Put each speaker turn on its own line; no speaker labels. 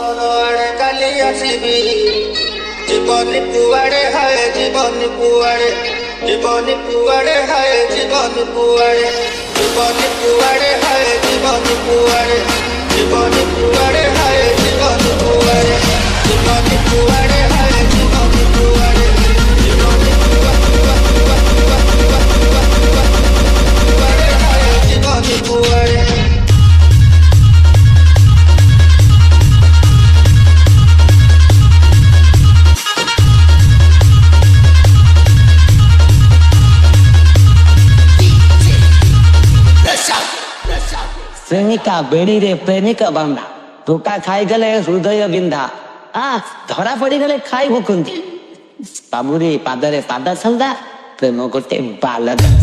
आड़े काली आसबी जीवन कुआड़े हाय जीवन कुआड़े जीवन कुआड़े हाय जीवन कुआड़े जीवन कुआड़े हाय जीवन कुआड़े जीवन कुआड़े हाय जीवन कुआड़े जीवन कुआड़े हाय जीवन कुआड़े जीवन कुआड़े हाय जीवन कुआड़े
प्रेमिका बेड़ी रे प्रेमिका बांधा टोका खाई गले हृदय बिंधा धरा पड़ी गले खाई भकुंती बाबुरी पादरे पादा छंदा प्रेम गोटे बालदा।